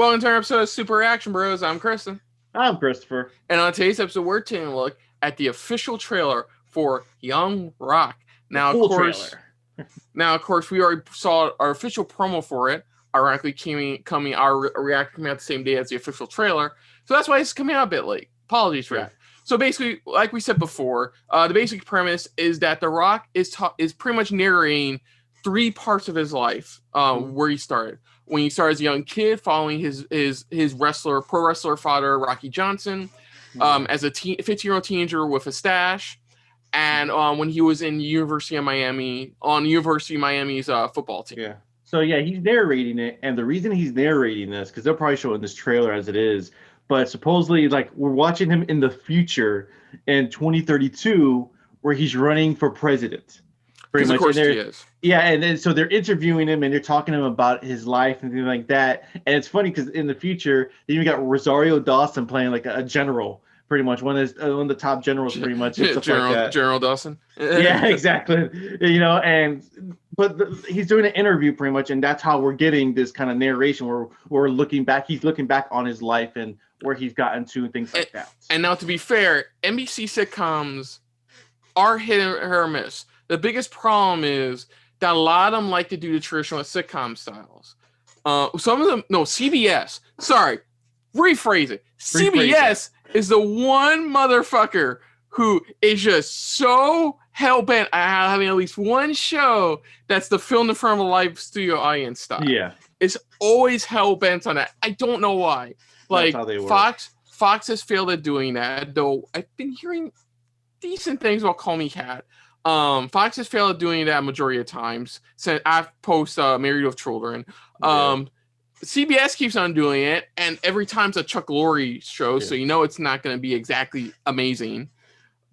Welcome to our episode of Super Reaction Bros. I'm Kristen. I'm Christopher. And on today's episode, we're taking a look at the official trailer for Young Rock. Now, of course, we already saw our official promo for it. Ironically, our reaction coming out the same day as the official trailer. So that's why it's coming out a bit late. Apologies for that. So basically, like we said before, the basic premise is that The Rock is pretty much narrating three parts of his life, where he started. When he started as a young kid, following his pro wrestler father, Rocky Johnson, as a 15-year-old teenager with a stash, and when he was in University of Miami's football team. Yeah. So yeah, he's narrating it, and the reason he's narrating this, because they'll probably show it in this trailer as it is, but supposedly, like, we're watching him in the future in 2032, where he's running for president. Pretty much, of course he is. Yeah, and then so they're interviewing him and they're talking to him about his life and things like that. And it's funny because in the future, they even got Rosario Dawson playing like a general, pretty much one of the top generals, pretty much. General Dawson. Yeah, exactly. You know, but he's doing an interview pretty much, and that's how we're getting this kind of narration where we're looking back. He's looking back on his life and where he's gotten to and things like that. And now, to be fair, NBC sitcoms are hit or miss. The biggest problem is that a lot of them like to do the traditional sitcom styles. Some of them, no, CBS. Sorry, rephrase it. CBS is the one motherfucker who is just so hell-bent on having at least one show that's the film in front of a live studio audience style. Yeah. It's always hell-bent on that. I don't know why. Like, Fox has failed at doing that, though I've been hearing decent things about Call Me Cat. Fox has failed at doing that majority of times since I've Married with Children. CBS keeps on doing it, and every time's a Chuck Lorre show, so you know it's not going to be exactly amazing.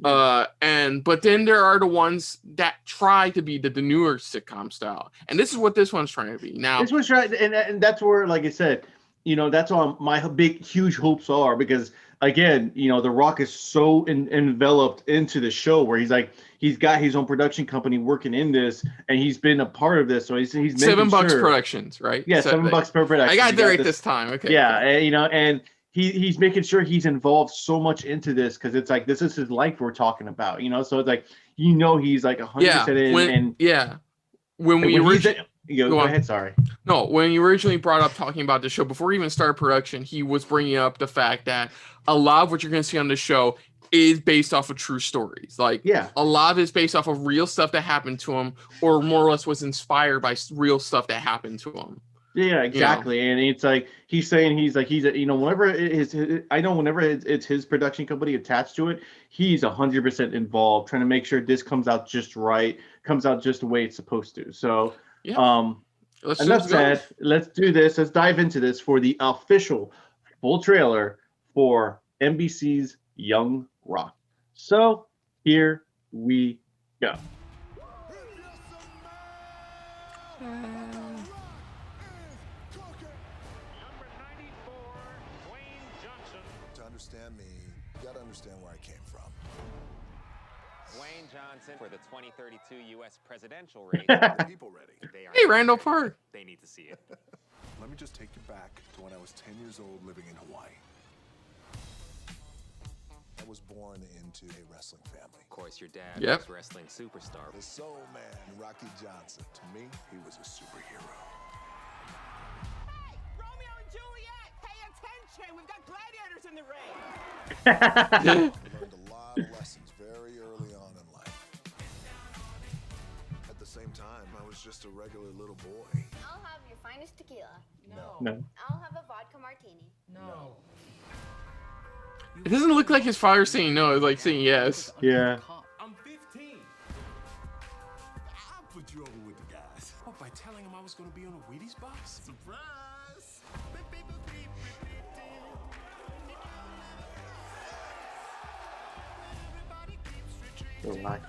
But then there are the ones that try to be the newer sitcom style, and this is what this one's trying to be. Now, this one's trying, and that's where, like I said, you know, that's all my huge hopes are, because again, you know, The Rock is so enveloped into the show where he's got his own production company working in this, and he's been a part of this. So he's $7 Productions, right? Yeah, $7 per production. I got it right this time. Okay. Yeah, and, you know, and he's making sure he's involved so much into this, because it's like this is his life we're talking about, you know. So it's like, you know, he's like 100% in. Go ahead, sorry. No, when you originally brought up talking about the show, before he even started production, he was bringing up the fact that a lot of what you're going to see on the show is based off of true stories. Like, a lot of it's based off of real stuff that happened to him, or more or less was inspired by real stuff that happened to him. Yeah, exactly. You know? And it's like he's saying you know, whenever it's his production company attached to it, he's 100% involved, trying to make sure this comes out just right, comes out just the way it's supposed to. So. Enough said. Let's do this. Let's dive into this for the official full trailer for NBC's Young Rock. So here we go. To understand me, you gotta understand where I came from. Wayne Johnson for the 2032 U.S. presidential race. The people ready? Hey, Randall Park. They need to see it. Let me just take you back to when I was 10 years old living in Hawaii. I was born into a wrestling family. Of course, your dad was wrestling superstar. The soul man, Rocky Johnson. To me, he was a superhero. Hey, Romeo and Juliet, pay attention. We've got gladiators in the ring. I learned a lot of lessons very early on in life. At the same time, I was just a regular little boy. I'll have your finest tequila. No. I'll have a vodka martini. No. It doesn't look like his father saying no, it's like saying yes. Yeah. I'm 15. I'll put you over with the guys. Oh, by telling him I was going to be on a Wheaties box? Surprise! Rock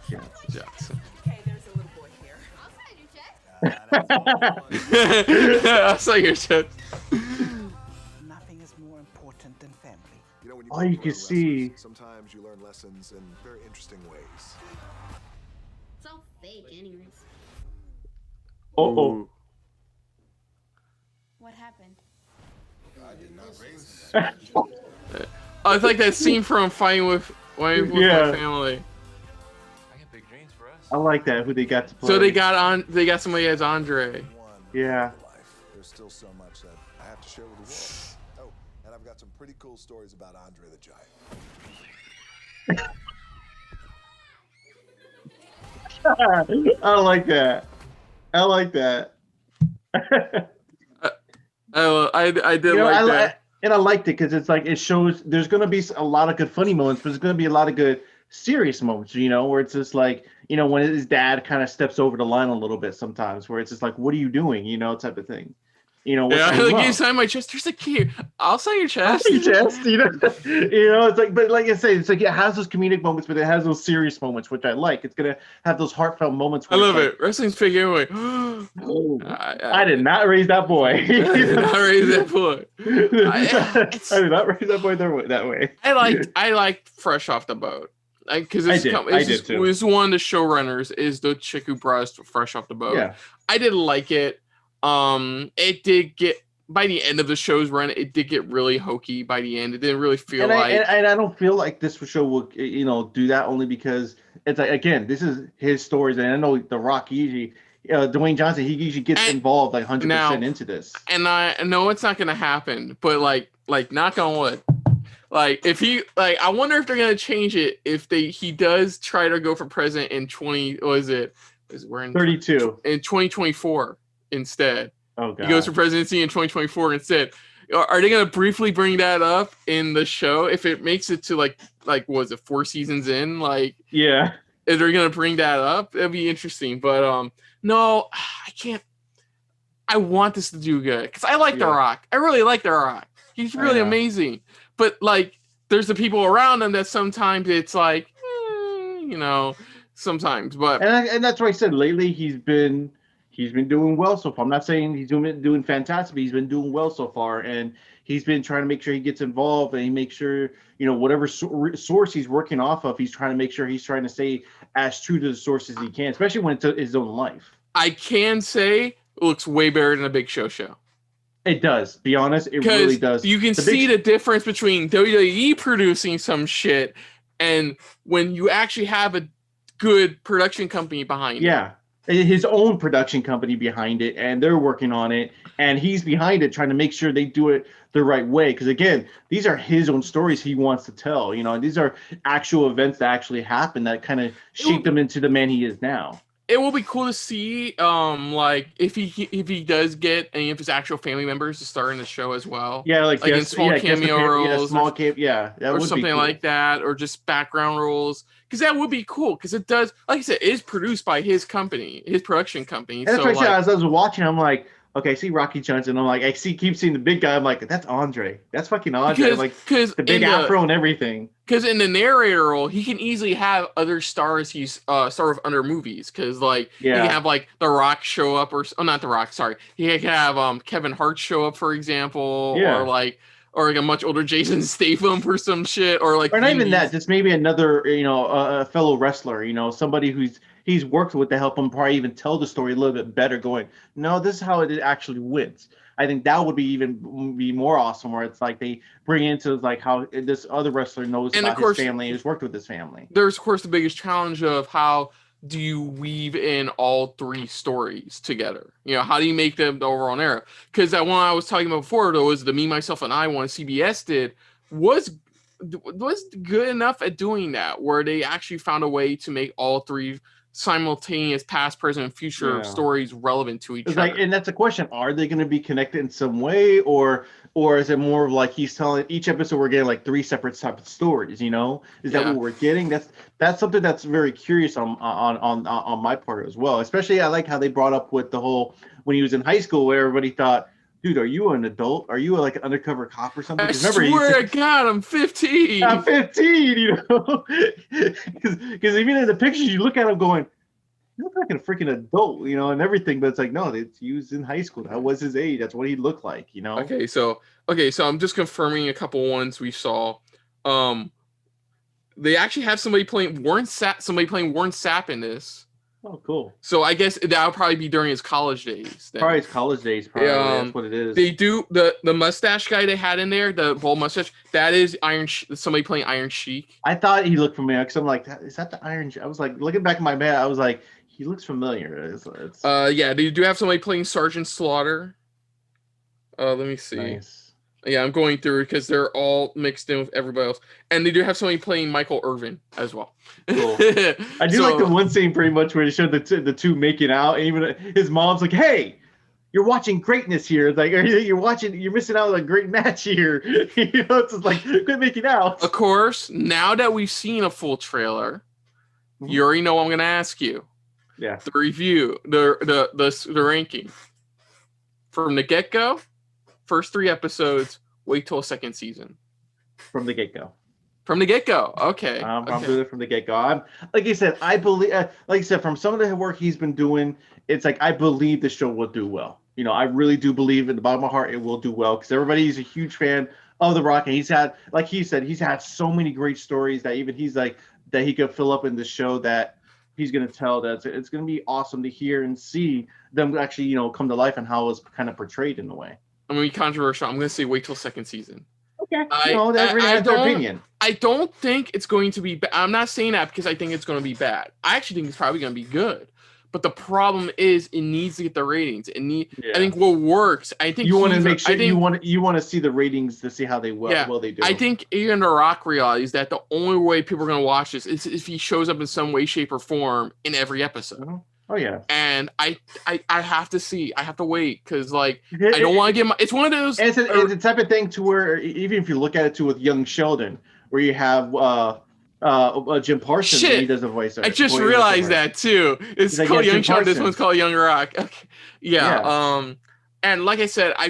Jackson. Okay, there's a little boy here. I'll sign your check. I saw your shit. Nothing is more important than family. You know, when All you can learn see. lessons, sometimes you learn lessons in very interesting ways. It's all fake anyways. Oh. What happened? It's like that scene from Fighting with My Family. I got big dreams for us. I like that. Who they got to play? So they got somebody as Andre. Yeah. There's still so much that I have to share with the world. Oh, and I've got some pretty cool stories about Andre the Giant. I like that. I like that. I did like that. And I liked it because it's like it shows there's going to be a lot of good funny moments, but there's going to be a lot of good serious moments, you know, where it's just like, you know, when his dad kind of steps over the line a little bit sometimes, where it's just like, what are you doing, you know, type of thing. You know, yeah, like you sign my chest. There's a key. I'll sign your chest. You know, it's like, but like I say, it's like it has those comedic moments, but it has those serious moments, which I like. It's gonna have those heartfelt moments. I love it. Wrestling's fake anyway. I did not raise that boy. I did not raise that boy. I did not raise that boy that way. I liked Fresh Off the Boat. Because it's one of the showrunners is the chick who brought us Fresh Off the Boat. Yeah. I did like it. It did get by the end of the show's run, it did get really hokey by the end. It didn't really feel and I don't feel like this show will, you know, do that only because it's like, again, this is his stories, and I know The Rock usually, Dwayne Johnson, he usually gets involved like 100% into this. And I know it's not gonna happen, but like knock on wood. Like if he I wonder if they're gonna change it if he does try to go for president in 32 in 2024 instead. Oh god. He goes for presidency in 2024 instead. Are they gonna briefly bring that up in the show if it makes it to like was it 4 seasons in? Like yeah. If they're gonna bring that up, that'd be interesting. But no, I can't. I want this to do good because I like The Rock. I really like The Rock. He's really amazing. But like, there's the people around him that sometimes it's like, you know, sometimes. But and that's why I said lately he's been doing well so far. I'm not saying he's doing fantastic, but he's been doing well so far, and he's been trying to make sure he gets involved and he makes sure, you know, whatever source he's working off of, he's trying to make sure he's trying to stay as true to the source as he can, especially when it's his own life. I can say it looks way better than a Big Show show. It does. Be honest, it really does. You can see the difference between WWE producing some shit and when you actually have a good production company behind it. Yeah. His own production company behind it, and they're working on it, and he's behind it trying to make sure they do it the right way. Because again, these are his own stories he wants to tell. You know, these are actual events that actually happened that kind of shaped him into the man he is now. It will be cool to see, like if he does get any of his actual family members to star in the show as well. Yeah, like in small cameo roles, or something cool. like that, or just background roles. Because that would be cool. Because it does, like I said, it is produced by his company, his production company. And that's why I said, as I was watching, I'm like, okay, I see Rocky Johnson. I'm like, keep seeing the big guy. I'm like, that's Andre. That's fucking Andre. Because the big afro and everything. Because in the narrator role, he can easily have other stars he's star of under movies. Because he can have like The Rock show up, or not The Rock. Sorry, he can have Kevin Hart show up, for example, or like a much older Jason Statham for some shit, or not even that. Just maybe another, you know, a fellow wrestler. You know, somebody he's worked with to help him probably even tell the story a little bit better. Going, no, this is how it actually went. I think that would be more awesome, where it's like they bring into like how this other wrestler knows about his family, who's worked with his family. There's of course the biggest challenge of how do you weave in all 3 stories together? You know, how do you make them the overall narrative? Because that one I was talking about before, though, was the Me, Myself, and I one CBS did was good enough at doing that, where they actually found a way to make all 3 simultaneous past, present, and future stories relevant to each other. And that's a question: are they going to be connected in some way, or is it more of like he's telling each episode we're getting like 3 separate types of stories? You know, is that what we're getting? That's something that's very curious on my part as well. Especially, I like how they brought up with the whole when he was in high school, where everybody thought, dude, are you an adult? Are you like an undercover cop or something? I swear to God, I'm 15. I'm 15, you know? Because even in the pictures, you look at him going, you look like a freaking adult, you know, and everything. But it's like, no, he was in high school. That was his age. That's what he looked like, you know? Okay, so I'm just confirming a couple ones we saw. They actually have somebody playing Warren Sapp in this. Oh, cool. So I guess that'll probably be during his college days. Then. Probably his college days. Probably that's what it is. They do the mustache guy they had in there, the bold mustache. That is somebody playing Iron Sheik. I thought he looked familiar because I'm like, is that the Iron? I was like, looking back in my head, I was like, he looks familiar. Yeah, they do have somebody playing Sergeant Slaughter. Let me see. Nice. Yeah, I'm going through it because they're all mixed in with everybody else, and they do have somebody playing Michael Irvin as well. Cool. I do like the one scene pretty much where they showed the two making out, and even his mom's like, "Hey, you're watching greatness here. Like, you're missing out on a great match here. It's just like quit making out." Of course, now that we've seen a full trailer, you already know what I'm going to ask you. Yeah. The review, the ranking from the get-go. First 3 episodes, wait till a second season. From the get-go. From the get-go, okay. I'm doing it from the get-go. I'm like I said, I believe, like I said, from some of the work he's been doing, it's like I believe the show will do well. I really do believe in the bottom of my heart it will do well because everybody's a huge fan of The Rock, and he's had, like he said, he's had so many great stories that even he's like that he could fill up in the show that he's going to tell. That it's going to be awesome to hear and see them actually, come to life and how it's kind of portrayed in a way. I'm going to be controversial. I'm going to say wait till second season. Okay. Everybody has their opinion. I don't think it's going to be I'm not saying that because I think it's going to be bad. I actually think it's probably going to be good. But the problem is it needs to get the ratings. I think what works, I think you want to make sure you want to see the ratings to see how well they do. I think even The Rock realized that the only way people are going to watch this is if he shows up in some way, shape, or form in every episode. Mm-hmm. Oh yeah. And I have to see. I have to wait because I don't want to get it's one of those. It's the type of thing to where even if you look at it too with young Sheldon, where you have Jim Parsons, and he does a voice. I just realized that too. It's called Young Sheldon. This one's called Young Rock. Okay. Yeah. And like I said, I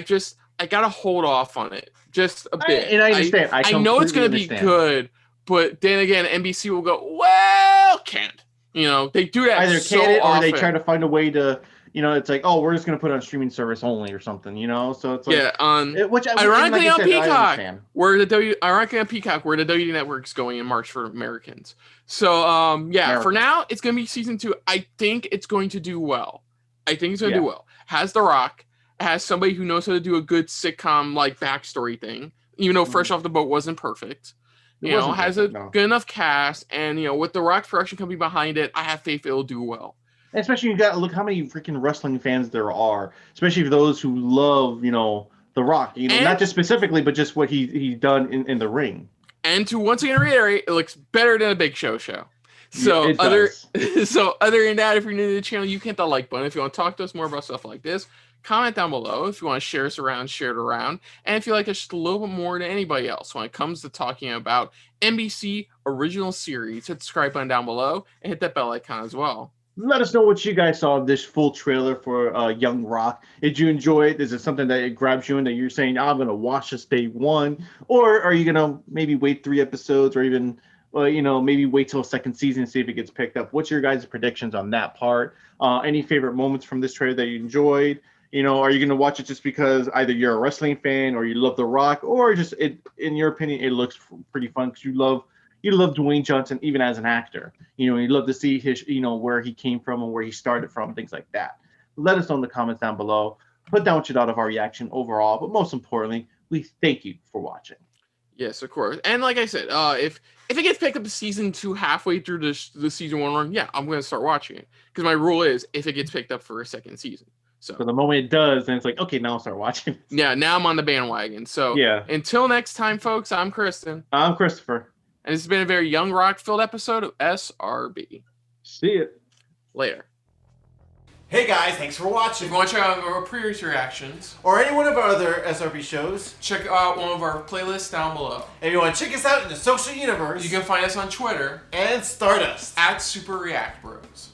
gotta hold off on it just a bit. And I understand. I know it's gonna be good, but then again, NBC will go, well, can't. They do that either so can it or often. they try to find a way to, it's like, oh, we're just going to put it on streaming service only or something, So it's like, ironically on Peacock, where the WD Network's going in March for Americans. So for now, it's going to be season 2. I think it's going to do well. Do well. Has The Rock, has somebody who knows how to do a good sitcom like backstory thing, even though Fresh Off the Boat wasn't perfect. Has a good enough cast, and with the Rock production company behind it, I have faith it'll do well. And especially you got to look how many freaking wrestling fans there are, especially for those who love, the Rock. Not just specifically, but just what he's done in the ring. And to once again reiterate, it looks better than a Big Show. So other than that, if you're new to the channel, you can hit the like button. If you want to talk to us more about stuff like this, comment down below. If you want to share us around, share it around. And if you like us just a little bit more than anybody else when it comes to talking about NBC original series, hit the subscribe button down below and hit that bell icon as well. Let us know what you guys saw of this full trailer for Young Rock. Did you enjoy it? Is it something that it grabs you and that you're saying, I'm going to watch this day one? Or are you going to maybe wait 3 episodes or even, maybe wait till a second season and see if it gets picked up? What's your guys' predictions on that part? Any favorite moments from this trailer that you enjoyed? Are you going to watch it just because either you're a wrestling fan or you love The Rock, or just in your opinion, it looks pretty fun because you love Dwayne Johnson even as an actor. You love to see his, where he came from and where he started from, things like that. Let us know in the comments down below. Put down what you thought of our reaction overall, but most importantly, we thank you for watching. Yes, of course. And like I said, if it gets picked up to season 2 halfway through the season 1 run, yeah, I'm going to start watching it because my rule is if it gets picked up for a second season. So the moment it does, then it's like, okay, now I'll start watching. Yeah, now I'm on the bandwagon. So until next time, folks, I'm Kristen. I'm Christopher. And this has been a very Young Rock-filled episode of SRB. See you later. Hey guys, thanks for watching. If you want to check out our previous reactions or any one of our other SRB shows, check out one of our playlists down below. If you want to check us out in the social universe, you can find us on Twitter and Stardust @SuperReactBros.